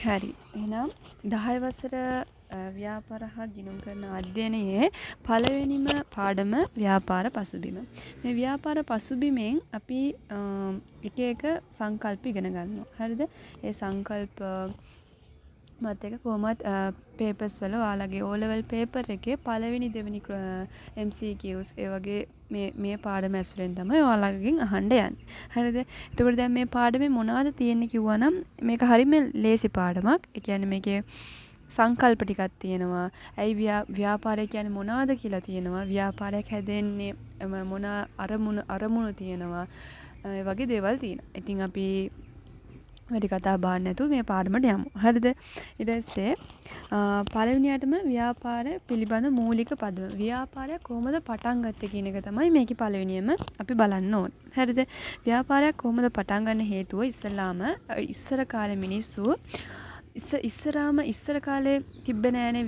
හරි. එහෙනම් 10 වසර ව්‍යාපාර හා ගිණුම් කරන අධ්‍යයනයේ පළවෙනිම පාඩම ව්‍යාපාර පසුබිම. මේ ව්‍යාපාර පසුබිමෙන් අපි එක එක සංකල්ප ඉගෙන ගන්නවා. හරිද? ඒ සංකල්ප මත් එක කොහොමත් පේපර්ස් වල ඔයාලගේ O level paper එකේ පළවෙනි දෙවෙනි MCQs ඒ වගේ මේ පාඩම ඇසුරෙන් තමයි ඔයාලගෙන් අහන්න යන්නේ. හරිද? එතකොට දැන් මේ පාඩමේ මොනවද තියෙන්නේ කිව්වනම් මේක හරියම ලේසි පාඩමක්. ඒ කියන්නේ මේකේ සංකල්ප ටිකක් තියෙනවා. ඇයි ව්‍යාපාරය කියන්නේ මොනවද කියලා තියෙනවා. ව්‍යාපාරයක් හැදෙන්නේ මොන අරමුණු තියෙනවා. ඒ වගේ දේවල් තියෙනවා. ඉතින් අපි වැඩි කතා බහන්න නැතුව මේ පාඩමට යමු. හරිද? ඊට පස්සේ පළවෙනියටම ව්‍යාපාර පිළිබඳ මූලික පදම. ව්‍යාපාරයක් කොහොමද පටන් ගත්තේ කියන එක තමයි මේකේ පළවෙනියම අපි බලන්න ඕනේ. හරිද? ව්‍යාපාරයක් කොහොමද පටන් ගන්න හේතුව ඉස්සලාම ඉස්සර කාලේ මිනිස්සු ඉස්සර කාලේ තිබ්බේ නෑනේ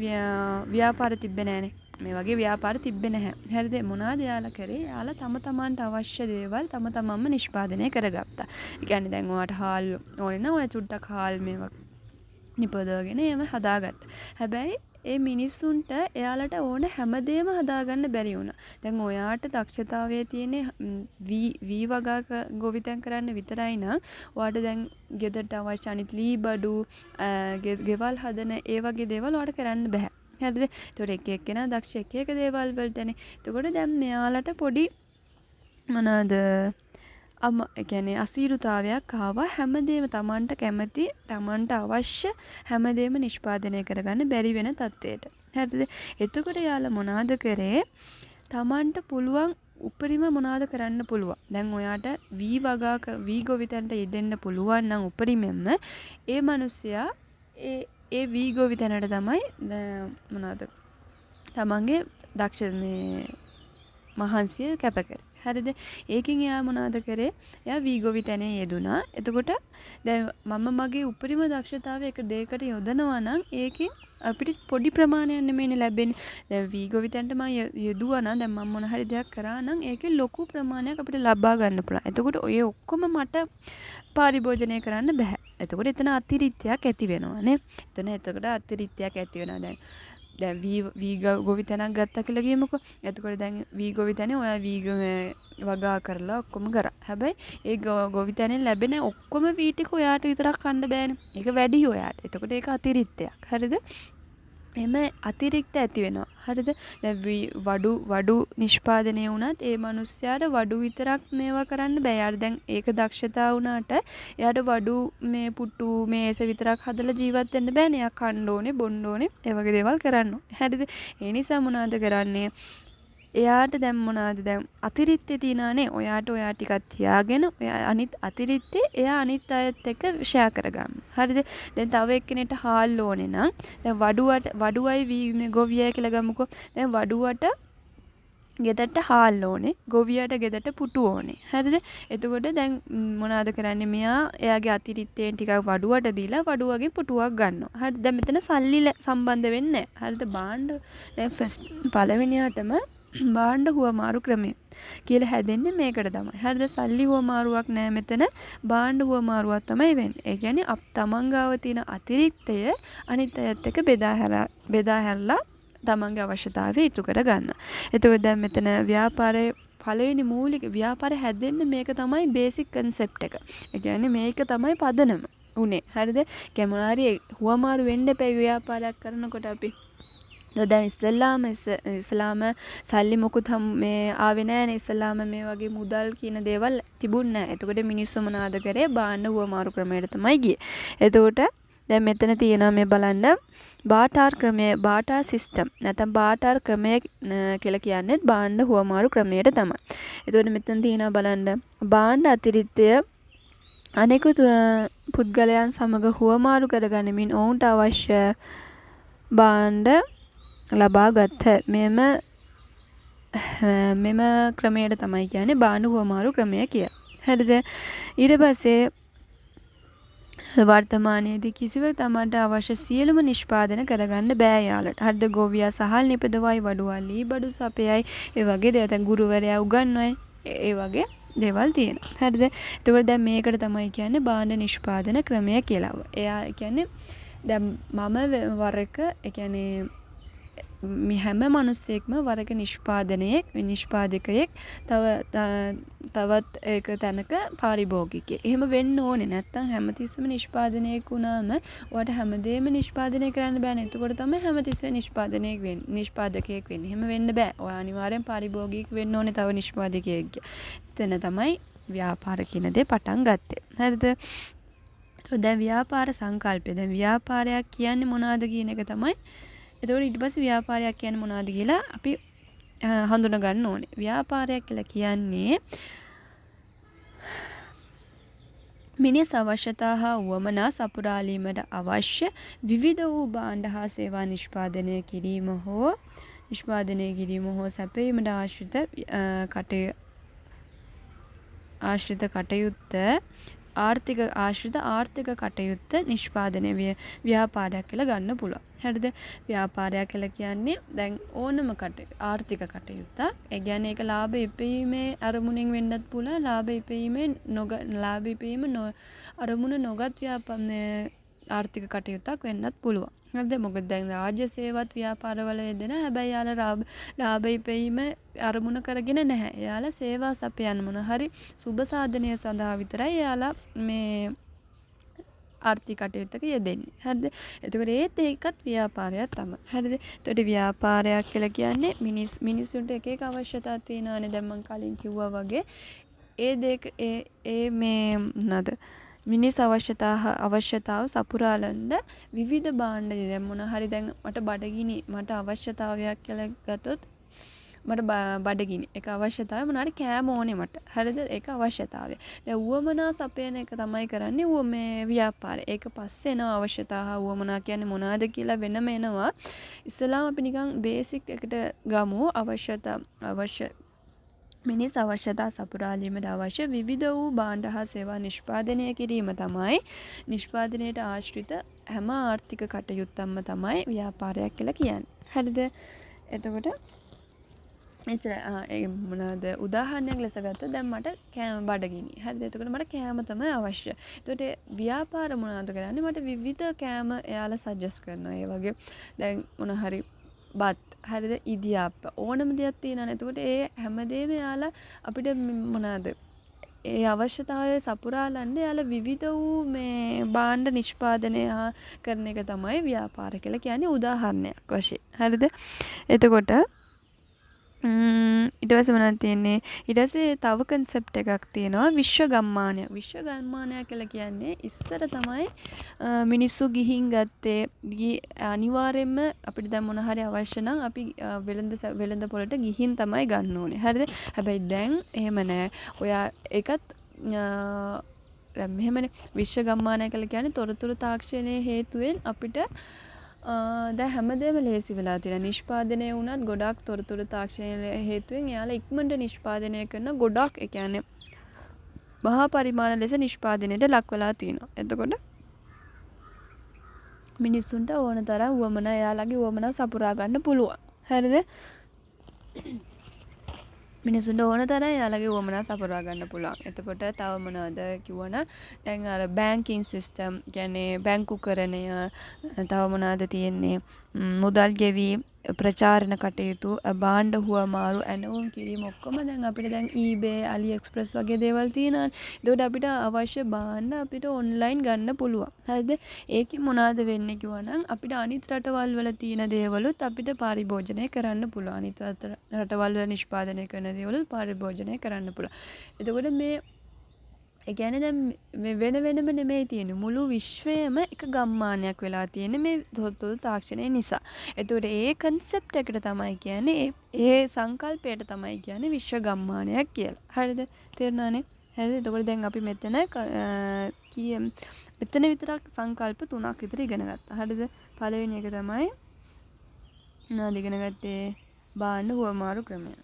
ව්‍යාපාර තිබ්බේ නෑනේ. මේ වගේ ව්‍යාපාර තිබ්බේ නැහැ. හරිද? මොනවාද යාලා කරේ? යාලා තම තමන්ට අවශ්‍ය දේවල් තම තමන්ම නිෂ්පාදනය කරගත්තා. ඒ කියන්නේ දැන් ඔයාට හාල් ඕනේ නම් ඔය චුට්ටක් හාල් මේවා නිපදවගෙන ඒව හදාගත්තා. හැබැයි ඒ මිනිස්සුන්ට එයාලට ඕන හැමදේම හදාගන්න බැරි වුණා. දැන් ඔයාට දක්ෂතාවයේ තියෙන වී වගාක ගොවිතැන් කරන්න විතරයි නම් ඔයාට දැන් ගෙදරට අවශ්‍ය අනිත් ලී බඩු ගෙවල් හදන ඒ වගේ දේවල් ඔයාට කරන්න බෑ. හරිද? ඒතකොට එක එක්කෙනා දක්ෂ එක එක දේවල් වලටනේ. එතකොට දැන් මෙයාලට පොඩි මොනවාද ඒ කියන්නේ අසීරුතාවයක් ආවා. හැමදේම Tamanට කැමති Tamanට අවශ්‍ය හැමදේම නිෂ්පාදනය කරගන්න බැරි වෙන තත්ත්වයට. හරිද? එතකොට යාලා මොනවාද කරේ? Tamanට පුළුවන් උපරිම මොනවාද කරන්න පුළුවන්. දැන් ඔයාට වී ගොවිතැනට යෙදෙන්න පුළුවන් නම් උපරිමෙන්ම ඒ මිනිසයා ඒ වී ගොවිතැනට තමයි මොනවාද තමන්ගේ දක්ෂ මේ මහන්සිය කැප කරේ. හරිද? ඒකෙන් එයා මොනවද කරේ? එයා වී ගොවිතැනේ යෙදුනා. එතකොට දැන් මම මගේ උපරිම දක්ෂතාවය එක දෙයකට යොදනවා නම් ඒකෙන් අපිට පොඩි ප්‍රමාණයක් නෙමෙයිනේ ලැබෙන්නේ. දැන් වී ගොවිතැනට මම යෙදුවා නම් දැන් මම මොන හරි දෙයක් කරා නම් ඒකෙන් ලොකු ප්‍රමාණයක් අපිට ලබා ගන්න පුළුවන්. එතකොට ඔය ඔක්කොම මට පරිභෝජනය කරන්න බෑ. එතකොට එතන අතිරික්තයක් ඇති වෙනවා නේ. එතකොට අතිරික්තයක් ඇති වෙනවා දැන් වී ගොවිතැනක් ගත්තා කියලා කියමුකෝ. එතකොට දැන් වී ගොවිතැනේ ඔයා වගා කරලා ඔක්කොම කරා. හැබැයි ඒ ගොවිතැනේ ලැබෙන ඔක්කොම වී ටික ඔයාට විතරක් කන්න බෑනේ. ඒක වැඩි ඔයාට. එතකොට ඒක අතිරික්තයක්. හරිද? එම අතිරික්ත ඇති වෙනවා. හරිද? දැන් වඩු නිෂ්පාදනය වුණත් ඒ මිනිස්යාට වඩු විතරක් මේවා කරන්න බෑ. යාර දැන් ඒක දක්ෂතාව වුණාට එයාට වඩු මේ පුටු මේස විතරක් හදලා ජීවත් වෙන්න බෑනේ. එයා කන්න ඕනේ, බොන්න ඕනේ, ඒ වගේ දේවල් කරන්න ඕනේ. හරිද? ඒ නිසා මොනවද කරන්නේ? එයාට දැන් මොනවද දැන් අතිරික්තේ තියනානේ. ඔයාට ඔයා ටිකක් තියාගෙන අනිත් අතිරික්තේ එයා අනිත් අයත් එක්ක ෂෙයා කරගන්න. හරිද? දැන් තව එක්කෙනෙක්ට හාල් ඕනේ නම් දැන් වඩුවයි මේ ගොවියයි කියලා ගමුකෝ. දැන් වඩුවට ගෙදරට හාල් ඕනේ. ගොවියට ගෙදරට පුටු ඕනේ. හරිද? එතකොට දැන් මොනවද කරන්නේ? මෙයා එයාගේ අතිරික්තයෙන් ටිකක් වඩුවට දීලා වඩුවගේ පුටුවක් ගන්නවා. හරිද? දැන් මෙතන සල්ලි සම්බන්ධ වෙන්නේ නැහැ. හරිද? භාණ්ඩ දැන් පළවෙනියටම භාණ්ඩ හුවමාරු ක්‍රමය කියලා හැදෙන්නේ මේකට තමයි. හරිද? සල්ලි හුවමාරුවක් නෑ මෙතන. භාණ්ඩ හුවමාරුවක් තමයි වෙන්නේ. ඒ කියන්නේ තමන් ගාව තියෙන අතිරික්තය අනිත් අයත් එක්ක බෙදා හැරලා තමන්ගේ අවශ්‍යතාවය ඉටු කර ගන්න. එතකොට දැන් මෙතන ව්‍යාපාරයේ පළවෙනි මූලික ව්‍යාපාරය හැදෙන්නේ මේක තමයි බේසික් කන්සෙප්ට් එක. ඒ කියන්නේ මේක තමයි පදනම උනේ. හරිද? කැමනාරි හුවමාරු වෙන්න එපා ව්‍යාපාරයක් කරනකොට අපි. දැන් ඉස්සලාම සල්ලි මොකුත් මේ ආවේ නෑනේ. ඉස්සලාම මේ වගේ මුදල් කියන දේවල් තිබුණ නෑ. එතකොට මිනිස්සු මොනවාද කරේ? භාණ්ඩ හුවමාරු ක්‍රමයට තමයි ගියේ. එතකොට දැන් මෙතන තියෙනවා මේ බලන්න බාටාර් ක්‍රමය, බාටාර් සිස්ටම් නැත්නම් බාටාර් ක්‍රමය කියලා කියන්නේ භාණ්ඩ හුවමාරු ක්‍රමයට තමයි. එතකොට මෙතන තියෙනවා බලන්න භාණ්ඩ අතිරික්තය අනෙකුත් පුද්ගලයන් සමග හුවමාරු කරගනිමින් ඔවුන්ට අවශ්‍ය භාණ්ඩ ලබා ගත්ත මෙම ක්‍රමයට තමයි කියන්නේ භාණ්ඩ හුවමාරු ක්‍රමය කියලා. හරිද? ඊට පස්සේ වර්තමානයේදී කිසිවෙක් තමන්ට අවශ්‍ය සියලුම නිෂ්පාදන කරගන්න බෑ යාලට. හරිද? ගොවියා සහල් නිපදවයි, වඩුවා ලී බඩු සපයයි, ඒ වගේ දේවල්. දැන් ගුරුවරයා උගන්වයි, ඒ වගේ දේවල් තියෙනවා. හරිද? එතකොට දැන් මේකට තමයි කියන්නේ භාණ්ඩ නිෂ්පාදන ක්‍රමය කියලා. එයා කියන්නේ දැන් මම වරක ඒ කියන්නේ මේ හැම මිනිස්සෙක්ම වරක නිෂ්පාදකයෙක් තවත් ඒක තැනක පාරිභෝගිකයෙක්. එහෙම වෙන්න ඕනේ. නැත්තම් හැමතිස්සෙම නිෂ්පාදනයක් වුණාම ඔයාට හැමදේම නිෂ්පාදනය කරන්න බෑනේ. එතකොට තමයි හැමතිස්සෙම නිෂ්පාදකයෙක් වෙන්නේ. එහෙම වෙන්න බෑ. ඔයා අනිවාර්යෙන් පාරිභෝගිකයෙක් වෙන්න ඕනේ තව නිෂ්පාදකයෙක්. එතන තමයි ව්‍යාපාර කියන දේ පටන් ගත්තේ. හරිද? දැන් ව්‍යාපාර සංකල්පය. දැන් ව්‍යාපාරයක් කියන්නේ මොනවද කියන එක තමයි. එතකොට ඊට පස්සේ ව්‍යාපාරයක් කියන්නේ මොනවද කියලා අපි හඳුනා ගන්න ඕනේ. ව්‍යාපාරයක් කියලා කියන්නේ මිනිස් අවශ්‍යතා හා උවමනා සපුරාලීමට අවශ්‍ය විවිධ වූ භාණ්ඩ හා සේවා නිෂ්පාදනය කිරීම හෝ සැපයීමට ආශ්‍රිත කටයුත්ත ආර්ථික කටයුත්ත නිෂ්පාදනය ව්‍යාපාරයක් කියලා ගන්න පුළුවන්. හරිද? ව්‍යාපාරයක් කියලා කියන්නේ දැන් ඕනම ආර්ථික කටයුත්තක්. ඒ කියන්නේ ඒක ලාභ ඉපීමේ අරමුණෙන් වෙන්නත් පුළුවන්. ලාභ ඉපීම අරමුණ නොගත් ආර්ථික කටයුත්තක් වෙන්නත් පුළුවන්. හරිද? මොකද දැන් රාජ්‍ය සේවත් ව්‍යාපාරවල යෙදෙන හැබැයි යාලා ලාභ ඉපීම අරමුණ කරගෙන නැහැ. යාලා සේවා සපයන මොන හරි සුබ සාධනය සඳහා විතරයි යාලා මේ ආර්ථික කටයුත්තක යෙදෙන්නේ. හරිද? එතකොට ඒකත් ව්‍යාපාරයක් තමයි. හරිද? එතකොට ව්‍යාපාරයක් කියලා කියන්නේ මිනිස්සුන්ට එක එක අවශ්‍යතා තියෙනවානේ. දැන් මම කලින් කිව්වා වගේ මේ නේද? මිනිස් අවශ්‍යතාව සපුරාලන්න විවිධ භාණ්ඩ දැන් මොන හරි දැන් මට අවශ්‍යතාවයක් කියලා ගත්තොත් මට බඩගිනි ඒක අවශ්‍යතාවය මොනාරි කෑම ඕනේ මට. හරිද? ඒක අවශ්‍යතාවය. දැන් උවමනා සපයන එක තමයි කරන්නේ මේ ව්‍යාපාරය. ඒක පස්සේ එන අවශ්‍යතාව උවමනා කියන්නේ මොනවාද කියලා වෙනම එනවා. ඉස්සලාම අපි නිකන් බේසික් එකට ගමු. මිනිස් අවශ්‍යතා සපුරාලීමට අවශ්‍ය විවිධ වූ භාණ්ඩ හා සේවා නිෂ්පාදනය කිරීම තමයි නිෂ්පාදනයට ආශ්‍රිත හැම ආර්ථික කටයුත්තක්ම තමයි ව්‍යාපාරයක් කියලා කියන්නේ. හරිද? එතකොට මොනවාද උදාහරණයක් ලෙස ගත්තොත් දැන් මට කෑම බඩගිනි. හරිද? එතකොට මට කෑම තමයි අවශ්‍ය. එතකොට ව්‍යාපාර මොනවද කරන්නේ? මට විවිධ කෑම එයාලා සජෙස්ට් කරනවා. ඒ වගේ දැන් මොන හරි බත් හරිද? ඉදියාප්ප ඕනම දෙයක් තියෙනවනේ. එතකොට ඒ හැමදේම එයාලා අපිට මොනවාද ඒ අවශ්‍යතාවය සපුරාලන්න යාලා විවිධ වූ මේ භාණ්ඩ නිෂ්පාදනය කරන එක තමයි ව්‍යාපාර කියලා කියන්නේ උදාහරණයක් වශයෙන්. හරිද? එතකොට ඊට පස්සේ මොනවද තියෙන්නේ? ඊට පස්සේ තව concept එකක් තියෙනවා විශ්ව ගම්මානය. විශ්ව ගම්මානය කියලා කියන්නේ ඉස්සර තමයි මිනිස්සු ගිහින් ගත්තේ. අනිවාර්යයෙන්ම අපිට දැන් මොන හරි අවශ්‍ය නම් අපි වෙළඳ පොළට ගිහින් තමයි ගන්න ඕනේ. හරිද? හැබැයි දැන් එහෙම නෑ. ඔයා ඒකත් මෙහෙමනේ විශ්ව ගම්මානය කියලා කියන්නේ තොරතුරු තාක්ෂණයේ හේතුවෙන් අපිට දැන් හැමදේම ලේසි වෙලා තියෙනවා. නිෂ්පාදනය වුණත් ගොඩක් තොරතුරු තාක්ෂණයේ හේතුවෙන් එයාලා ඉක්මනට නිෂ්පාදනය කරන ගොඩක් ඒ කියන්නේ මහා පරිමාණ ලෙස නිෂ්පාදනයට ලක් වෙලා තියෙනවා. එතකොට මිනිස්සුන්ට ඕන තරම් වමනා එයාලගේ වමනා සපුරා ගන්න පුළුවන්. හරිද? මිනිසුන්ට ඕන තරම් එයාලගේ වමනා සපුරා ගන්න පුළුවන්. එතකොට තව මොනවද කිව්වනම් දැන් අර බැංකින් සිස්ටම් කියන්නේ බැංකුකරණය තව මොනවද තියෙන්නේ මුදල් ගෙවීම ප්‍රචාරණ කටයුතු භාණ්ඩ හුවමාරු ඇනවුම් කිරීම ඔක්කොම දැන් අපිට දැන් eBay AliExpress වගේ දේවල් තියෙනවානේ. ඒකට අපිට අවශ්‍ය භාණ්ඩ අපිට ඔන්ලයින් ගන්න පුළුවන්. හරිද? ඒකේ මොනවද වෙන්නේ කිව්වනම් අපිට අනිත් රටවල් වල තියෙන දේවලුත් අපිට පරිභෝජනය කරන්න පුළුවන්. අනිත් රටවල් වල නිෂ්පාදනය කරන දේවලුත් පරිභෝජනය කරන්න පුළුවන්. එතකොට මේ ඒ කියන්නේ දැන් වෙන වෙනම නෙමෙයි තියෙන්නේ මුළු විශ්වයම එක ගම්මානයක් වෙලා තියෙන්නේ මේ තොරතුරු තාක්ෂණය නිසා. ඒතකොට ඒ concept එකට තමයි කියන්නේ ඒ සංකල්පයට තමයි කියන්නේ විශ්ව ගම්මානයක් කියලා. හරිද? තේරුණානේ? හරිද? එතකොට දැන් අපි මෙතන විතරක් සංකල්ප 3ක් විතර ඉගෙන ගත්තා. හරිද? පළවෙනි එක තමයි මොනවද ඉගෙන ගත්තේ? භාණ්ඩ හුවමාරු ක්‍රමය.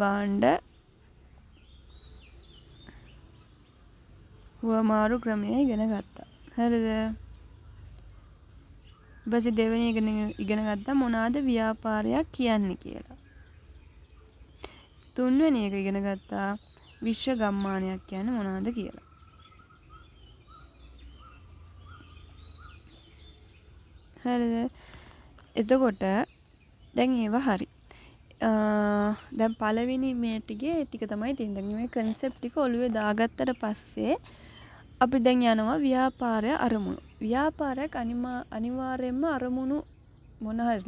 භාණ්ඩ හුවමාරු ක්‍රමය ඉගෙන ගත්තා. හරිද? ඊපස්සේ දෙවෙනි එක ඉගෙන ගත්තා මොනවාද ව්‍යාපාරයක් කියන්නේ කියලා. තුන්වෙනි එක ඉගෙන ගත්තා විශ්ව ගම්මානයක් කියන්නේ මොනවද කියලා. හරිද? එතකොට දැන් ඒව හරි. දැන් පළවෙනි මේ ටික තමයි තියෙන්නේ. දැන් මේ concept ටික ඔළුවේ දාගත්තට පස්සේ අපි දැන් යනවා ව්‍යාපාරය අරමුණු. ව්‍යාපාරයක් අනිවාර්යයෙන්ම අරමුණු මොන හරි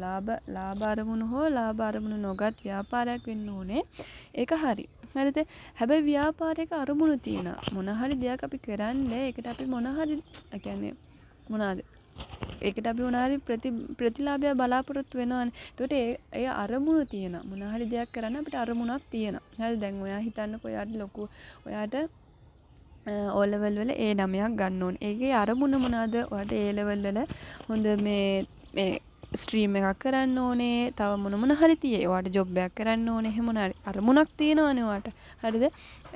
ලාභ අරමුණු හෝ ලාභ අරමුණු නොගත් ව්‍යාපාරයක් වෙන්න ඕනේ. ඒක හරි. හරිද? හැබැයි ව්‍යාපාරයක අරමුණු තියෙනවා. මොන හරි දෙයක් අපි කරන්නේ ඒකට අපි මොන හරි කියන්නේ මොනවාද? ඒකට අපි මොන හරි ප්‍රතිලාභය බලාපොරොත්තු වෙනවානේ. එතකොට ඒ අරමුණු තියෙනවා. මොන හරි දෙයක් කරන්න අපිට අරමුණක් තියෙනවා. හරි දැන් ඔයා හිතන්නකෝ ඔයාට O level වල A9ක් ගන්න ඕනේ. ඒකේ අරමුණ මොනවාද? ඔයාට A level වල හොඳ මේ ස්ට්‍රීම් එකක් කරන්න ඕනේ. තව මොන හරි තියෙයි. ඔයාට ජොබ් එකක් කරන්න ඕනේ. එහෙම මොන හරි අරමුණක් තියෙනවනේ ඔයාට. හරිද?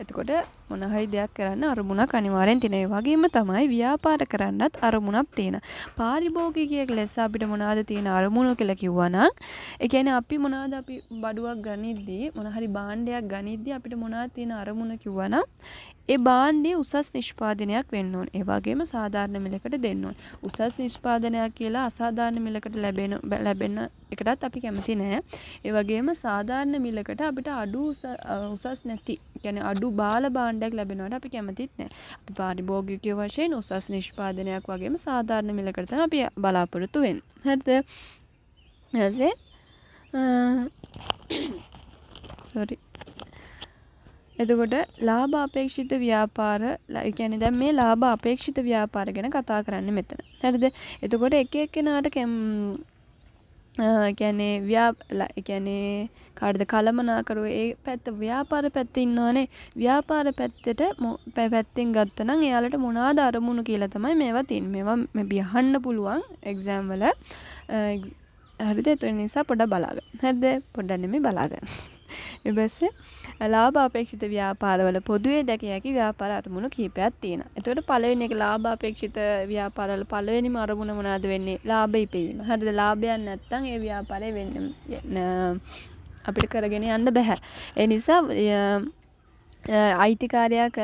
එතකොට මොන හරි දෙයක් කරන්න අරමුණක් අනිවාර්යෙන් තියෙනවා. ඒ වගේම තමයි ව්‍යාපාර කරන්නත් අරමුණක් තියෙනවා. පාරිභෝගිකයෙක් ලෙස අපිට මොනවාද තියෙන අරමුණු කියලා කිව්වනම් ඒ කියන්නේ අපි මොනවාද අපි බඩුවක් ගනිද්දී මොන හරි භාණ්ඩයක් ගනිද්දී අපිට මොනවාද තියෙන අරමුණ කිව්වනම් ඒ භාණ්ඩය උසස් නිෂ්පාදනයක් වෙන්න ඕනේ. ඒ වගේම සාධාරණ මිලකට දෙන්න ඕනේ. උසස් නිෂ්පාදනයක් කියලා අසාධාරණ මිලකට ලැබෙන එකටත් අපි කැමති නෑ. ඒ වගේම සාධාරණ මිලකට අපිට අඩු උසස් නැති, කියන්නේ අඩු බාල භාණ්ඩයක් ලැබෙනවට අපි කැමතිත් නෑ. අපි පාරිභෝගිකයෝ වශයෙන් උසස් නිෂ්පාදනයක් වගේම සාධාරණ මිලකට තමයි අපි බලාපොරොත්තු වෙන්නේ. හරිද? ඊපස්සේ sorry එතකොට ලාභ අපේක්ෂිත ව්‍යාපාර කියන්නේ දැන් මේ ලාභ අපේක්ෂිත ව්‍යාපාර ගැන කතා කරන්නේ මෙතන. හරිද? එතකොට එක එක්කෙනාට කියන්නේ කාටද කලමනාකරුව ඒ පැත්ත ව්‍යාපාර පැත්තේ ඉන්නවනේ. ව්‍යාපාර පැත්තෙන් ගත්තනම් එයාලට මොනවාද අරමුණු කියලා තමයි මේවා තියෙන්නේ. මේවා මේ අහන්න පුළුවන් එක්සෑම් වල. හරිද? ඒ නිසා පොඩ්ඩක් බලාගන්න. හරිද? පොඩ්ඩක් නෙමෙයි බලාගන්න. ඊපස්සේ ලාභ අපේක්ෂිත ව්‍යාපාරවල පොදුවේ දැකිය හැකි ව්‍යාපාර අරමුණු කීපයක් තියෙනවා. එතකොට පළවෙනි එක ලාභ අපේක්ෂිත ව්‍යාපාරවල පළවෙනිම අරමුණ මොනවද වෙන්නේ? ලාභ ඉපීම. හරිද? ලාභයක් නැත්නම් ඒ ව්‍යාපාරේ අපිට කරගෙන යන්න බෑ. ඒ නිසා අයිතිකාරයක්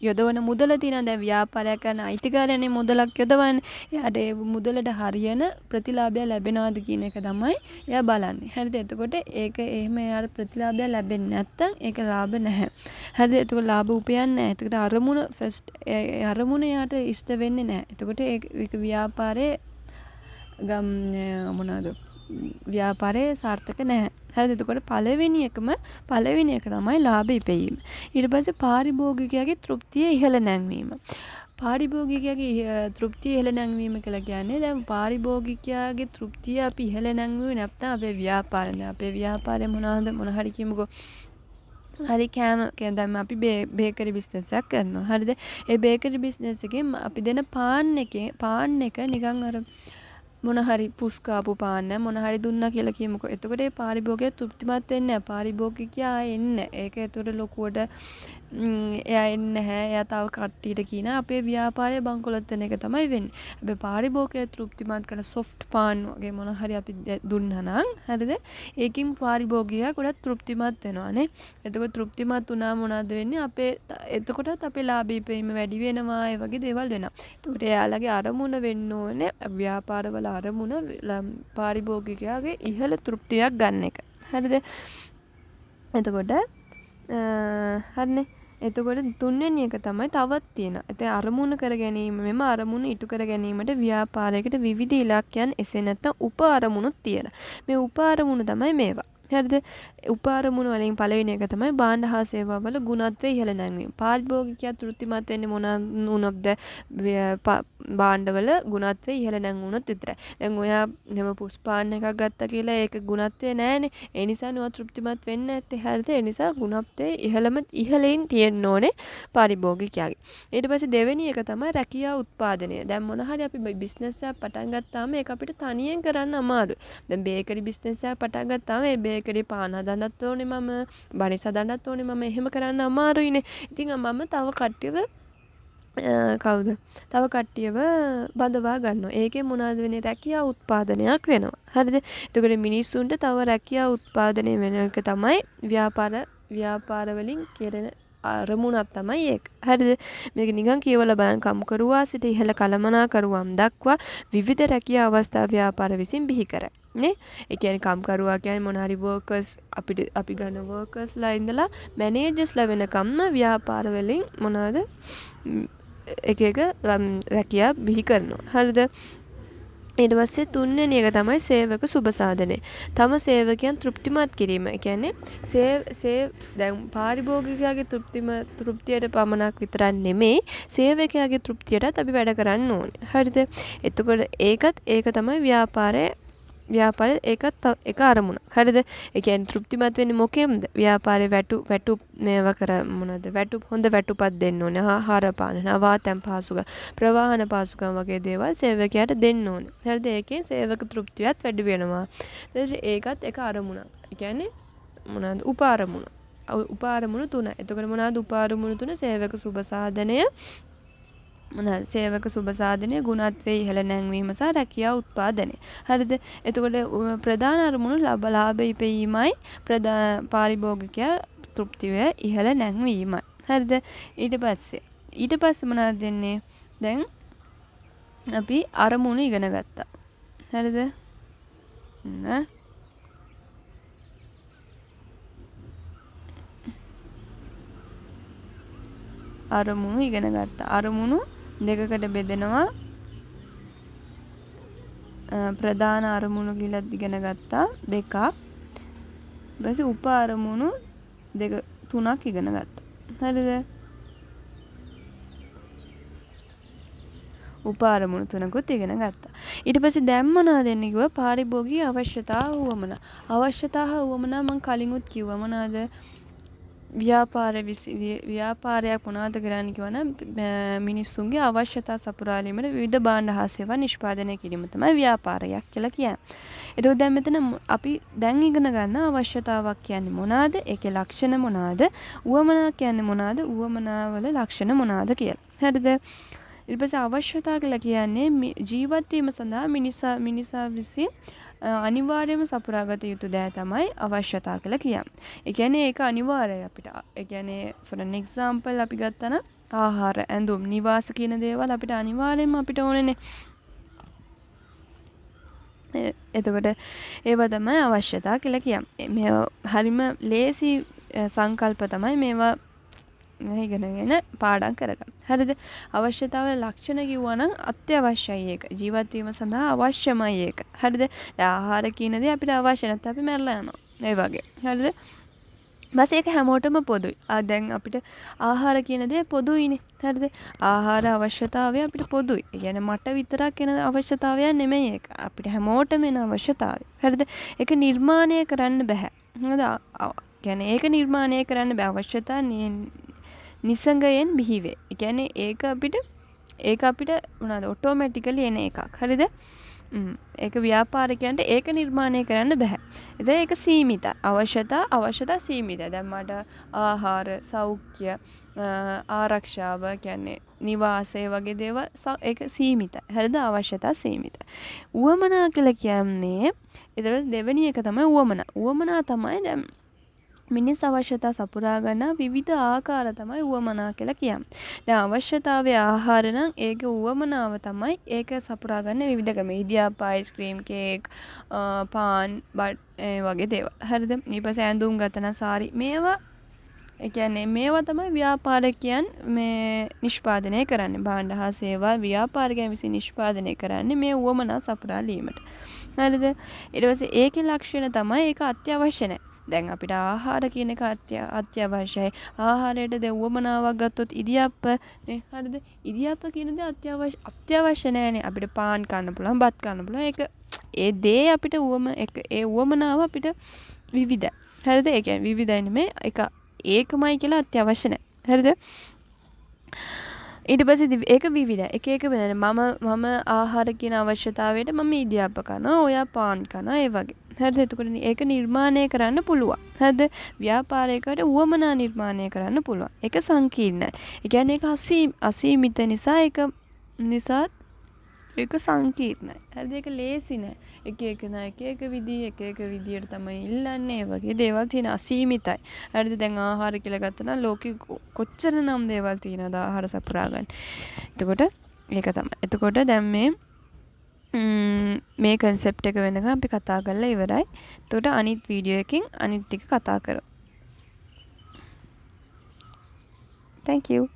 යොදවන මුදල තියෙන දැන් ව්‍යාපාරයක් කරන අයිතිකාරයනේ මුදලක් යොදවන්නේ. එයාට ඒ මුදලට හරියන ප්‍රතිලාභය ලැබෙනවද කියන එක තමයි එයා බලන්නේ. හරිද? එතකොට ඒක එහෙම එයාට ප්‍රතිලාභය ලැබෙන්නේ නැත්නම් ඒක ලාභ නැහැ. හරිද? එතකොට ලාභ උපයන්නේ නැහැ. එතකොට අරමුණ එයාට ඉෂ්ට වෙන්නේ නැහැ. එතකොට ඒක ව්‍යාපාරයේ ව්‍යාපාරයේ සාර්ථක නැහැ. හරිද? එතකොට පළවෙනි එක තමයි ලාභ ඉපැයීම. ඊට පස්සේ පාරිභෝගිකයාගේ තෘප්තිය ඉහළ නැංවීම. පාරිභෝගිකයාගේ තෘප්තිය ඉහළ නැංවීම කියලා කියන්නේ දැන් පාරිභෝගිකයාගේ තෘප්තිය අපි ඉහළ නැංවුවේ නැත්නම් අපේ ව්‍යාපාරය මොන හරි කියමුකෝ හරි කෑම දැන් අපි බේකරි බිස්නස් එකක් කරනවා. හරිද? ඒ බේකරි බිස්නස් එකෙන් අපි දෙන පාන් එක නිකන් අර මොන හරි පුස්කාපු පාන්න මොන හරි දුන්නා කියලා කියමුකෝ. එතකොට ඒ පාරිභෝගිකයා තෘප්තිමත් වෙන්නේ නැහැ. පාරිභෝගිකයා එන්නේ. ඒක එතකොට ලොකුවට එයා එන්නේ නැහැ. එයා තව කට්ටියට කියන අපේ ව්‍යාපාරය බංකොලොත් වෙන එක තමයි වෙන්නේ. හැබැයි පාරිභෝගිකයා තෘප්තිමත් කරන සොෆ්ට් පාන් වගේ මොන හරි අපි දුන්නා නම් හරිද? ඒකින් පාරිභෝගිකයා ගොඩක් තෘප්තිමත් වෙනවානේ. එතකොට තෘප්තිමත් වුණා මොනවද වෙන්නේ? එතකොටත් අපේ ලාභීපීම වැඩි වෙනවා. ඒ වගේ දේවල් වෙනවා. එතකොට එයාලගේ අරමුණ වෙන්න ඕනේ ව්‍යාපාරවල අරමුණ පාරිභෝගිකයාගේ ඉහළ තෘප්තියක් ගන්න එක. හරිද? එතකොට හරිනේ. එතකොට තුන්වෙනි එක තමයි තවත් තියෙනවා. ඒත් අරමුණ කර ගැනීම මෙම අරමුණ ඉටු කර ගැනීමට ව්‍යාපාරයකට විවිධ ඉලක්කයන් එසේ නැත්නම් උප අරමුණුත් තියෙනවා. මේ උප අරමුණු තමයි මේවා. හරිද? උප අරමුණු වලින් පළවෙනි එක තමයි භාණ්ඩ හා සේවා වල ගුණත්වය ඉහළ නැංවීම. පාරිභෝගිකයා තෘප්තිමත් වෙන්නේ මොනවාද භාණ්ඩවල ගුණත්වය ඉහළ නැංවුනොත් විතරයි. දැන් ඔයා හැම පුස්පාන් එකක් ගත්තා කියලා ඒක ගුණත්වය නැහැනේ. ඒ නිසා නෝ තෘප්තිමත් වෙන්නේ නැත්තේ. හරිද? ඒ නිසා ගුණත්වය ඉහළින් තියෙන්න ඕනේ පාරිභෝගිකයාගේ. ඊට පස්සේ දෙවෙනි එක තමයි රැකියා උත්පාදනය. දැන් මොන හරි අපි බිස්නස් එකක් පටන් ගත්තාම ඒක අපිට තනියෙන් කරන්න අමාරුයි. දැන් බේකරි බිස්නස් එකක් පටන් ගත්තාම ඒ බේකරි පාන හදන්නත් ඕනේ මම, බනිස් හදන්නත් ඕනේ මම. එහෙම කරන්න අමාරුයිනේ. ඉතින් මම තව කට්ටියව කවුද? තව කට්ටියව බඳවා ගන්නවා. ඒකෙන් මොනවද වෙන්නේ? රැකියාව උත්පාදනයක් වෙනවා. හරිද? එතකොට මිනිස්සුන්ට තව රැකියාව උත්පාදනය වෙන එක තමයි ව්‍යාපාර වලින් කෙරෙන අරමුණක් තමයි ඒක. හරිද? මේක නිකන් කියවලා බලන්න කම්කරුවා සිට ඉහළ කළමනාකරුවන් දක්වා විවිධ රැකියා අවස්ථා ව්‍යාපාර විසින් බිහි කරයි. නේ? ඒ කියන්නේ කම්කරුවා කියන්නේ මොන හරි වර්කර්ස් අපි ගන්න වර්කර්ස්ලා ඉඳලා මැනේජර්ස්ලා වෙනකම්ම ව්‍යාපාර වලින් මොනවද එක රැකියා බිහි කරනවා. හරිද? ඊට පස්සේ තුන්වෙනි එක තමයි සේවක සුබසාධනය. තම සේවකයන් තෘප්තිමත් කිරීම. ඒ කියන්නේ දැන් පාරිභෝගිකයාගේ තෘප්තියට පමණක් විතරක් නෙමෙයි සේවකයාගේ තෘප්තියටත් අපි වැඩ කරන්න ඕනේ. හරිද? එතකොට ඒක තමයි ව්‍යාපාරයේ ඒකත් එක අරමුණ. හරිද? ඒ කියන්නේ තෘප්තිමත් වෙන්නේ මොකෙන්ද? ව්‍යාපාරේ වැටු මේවා කර මොනවද? හොඳ වැටුපක් දෙන්න ඕනේ. ආහාර පාන, නවාතැන් පහසුකම්, ප්‍රවාහන පහසුකම් වගේ දේවල් සේවකයාට දෙන්න ඕනේ. හරිද? ඒකෙන් සේවක තෘප්තියත් වැඩි වෙනවා. ඒකත් එක අරමුණක්. ඒ කියන්නේ මොනවද? උපාරමුණු 3. එතකොට මොනවද උපාරමුණු 3? සේවක සුබසාධනය සේවක සුබසාධනය ගුණත්වයේ ඉහළ නැංවීම සහ රැකියා උත්පාදනය. හරිද? එතකොට ප්‍රධාන අරමුණු ලාභ ඉපයීමයි පාරිභෝගිකයා තෘප්තිය ඉහළ නැංවීමයි. හරිද? ඊට පස්සේ මොනවද දෙන්නේ? දැන් අපි අරමුණු ඉගෙන ගත්තා. හරිද? අරමුණු ඉගෙන ගත්තා. අරමුණු දෙකකට බෙදෙනවා. ප්‍රධාන අරමුණු කියලා ඉගෙන ගත්තා දෙකක්. ඊපස්සේ උප අරමුණු තුනක් ඉගෙන ගත්තා. හරිද? උප අරමුණු 3කුත් ඉගෙන ගත්තා. ඊට පස්සේ දැන් මොනවද දෙන්නේ කිව්වා? පාරිභෝගික අවශ්‍යතා උවමනා. අවශ්‍යතා උවමනා මම කලින්ුත් කිව්වා මොනවද? ව්‍යාපාරයක් මොනවද කරන්නේ කියවනම් මිනිස්සුන්ගේ අවශ්‍යතා සපුරාලීමට විවිධ භාණ්ඩ හා සේවා නිෂ්පාදනය කිරීම තමයි ව්‍යාපාරයක් කියලා කියන්නේ. එතකොට දැන් මෙතන අපි දැන් ඉගෙන ගන්න අවශ්‍යතාවක් කියන්නේ මොනවාද? ඒකේ ලක්ෂණ මොනවාද? උවමනා කියන්නේ මොනවාද? උවමනාවල ලක්ෂණ මොනවාද කියලා. හරිද? ඊට පස්සේ අවශ්‍යතා කියලා කියන්නේ ජීවත් වීම සඳහා මිනිසා විසින් අනිවාර්යයෙන්ම සපුරාගත යුතු දෑ තමයි අවශ්‍යතා කියලා කියන්නේ. ඒ කියන්නේ ඒක අනිවාර්යයි අපිට. ඒ කියන්නේ for an example අපි ගත්තා නම් ආහාර, ඇඳුම්, නිවාස කියන දේවල් අපිට අනිවාර්යයෙන්ම අපිට ඕනේනේ. එතකොට ඒවා තමයි අවශ්‍යතා කියලා කියන්නේ. මේවා හරිම ලේසි සංකල්ප තමයි මේවා ඉගෙනගෙන පාඩම් කරගන්න. හරිද? අවශ්‍යතාවල ලක්ෂණ කිව්වා නම් අත්‍යවශ්‍යයි ඒක. ජීවත් වීම සඳහා අවශ්‍යමයි ඒක. හරිද? ආහාර කියන දේ අපිට අවශ්‍ය නැත්නම් අපි මැරලා යනවා. ඒ වගේ. හරිද? බස් ඒක හැමෝටම පොදුයි. දැන් අපිට ආහාර කියන දේ පොදුයිනේ. හරිද? ආහාර අවශ්‍යතාවය අපිට පොදුයි. ඒ කියන්නේ මට විතරක් එන අවශ්‍යතාවයක් නෙමෙයි ඒක. අපිට හැමෝටම එන අවශ්‍යතාවය. හරිද? ඒක නිර්මාණය කරන්න බෑ. හරිද? කියන්නේ ඒක නිර්මාණය කරන්න බෑ. අවශ්‍යතා නිසංගයෙන් බිහි වේ. ඒ කියන්නේ ඒක අපිට මොනවාද ඔටෝමැටිකලි එන එකක්. හරිද? ඒක ව්‍යාපාරිකයන්ට ඒක නිර්මාණය කරන්න බෑ. ඒක සීමිතයි. අවශ්‍යතා සීමිතයි. දැන් මට ආහාර, සෞඛ්‍ය, ආරක්ෂාව කියන්නේ නිවාසය වගේ දේවල් ඒක සීමිතයි. හරිද? අවශ්‍යතා සීමිතයි. උවමනා කියලා කියන්නේ ඒතර දෙවෙනි එක තමයි උවමනා. උවමනා තමයි දැන් මිනිස් අවශ්‍යතා සපුරා ගන්න විවිධ ආකාර තමයි උවමනා කියලා කියන්නේ. දැන් අවශ්‍යතාවයේ ආහාර නම් ඒක උවමනාව තමයි ඒක සපුරා ගන්න විවිධ ක්‍රම. ඉදියාප, අයිස්ක්‍රීම්, කේක්, පාන්, වගේ දේවල්. හරිද? ඊට පස්සේ ඇඳුම් ගතන සාරි මේවා ඒ කියන්නේ මේවා තමයි ව්‍යාපාරිකයන් නිෂ්පාදනය කරන්නේ. භාණ්ඩ හා සේවා ව්‍යාපාරිකයන් විසින් නිෂ්පාදනය කරන්නේ මේ උවමනා සපුරා ලීමට. හරිද? ඊට පස්සේ ඒකේ ලක්ෂණ තමයි ඒක අත්‍යවශ්‍ය නැහැ. දැන් අපිට ආහාර කියන එක අත්‍යවශ්‍යයි. ආහාරයට දැන් උවමනාවක් ගත්තොත් ඉදියාප්ප නේ. හරිද? ඉදියාප්ප කියන දේ අත්‍යවශ්‍ය නෑනේ. අපිට පාන් කන්න පුළුවන්, බත් කන්න පුළුවන්. ඒක ඒ දේ අපිට ඒ උවමනාව අපිට විවිධයි. හරිද? ඒ කියන්නේ විවිධයි නෙමෙයි. ඒකමයි කියලා අත්‍යවශ්‍ය නෑ. හරිද? ඊට පස්සේ ඒක විවිධයි. එක එක වෙන මම ආහාර කියන අවශ්‍යතාවයට මම ඉදියාප්ප කනවා, ඔයා පාන් කනවා, ඒ වගේ. හරිද? එතකොට ඒක නිර්මාණය කරන්න පුළුවන්. හරිද? ව්‍යාපාරයකට උවමනා නිර්මාණය කරන්න පුළුවන්. ඒක සංකීර්ණයි. ඒ කියන්නේ ඒක අසීමිත නිසා ඒක සංකීර්ණයි. හරිද? ඒක ලේසි නෑ. එක එක විදියට තමයි ඉල්ලන්නේ. ඒ වගේ දේවල් තියෙන අසීමිතයි. හරිද? දැන් ආහාර කියලා ගත්තා නම් ලෝකෙ කොච්චරනම් දේවල් තියෙනවද ආහාර සපුරා ගන්න. එතකොට ඒක තමයි. එතකොට දැන් මේ කන්සෙප්ට් එක වෙනකන් අපි කතා කරලා ඉවරයි. එතකොට අනිත් වීඩියෝ එකකින් අනිත් ටික කතා කරමු. Thank you.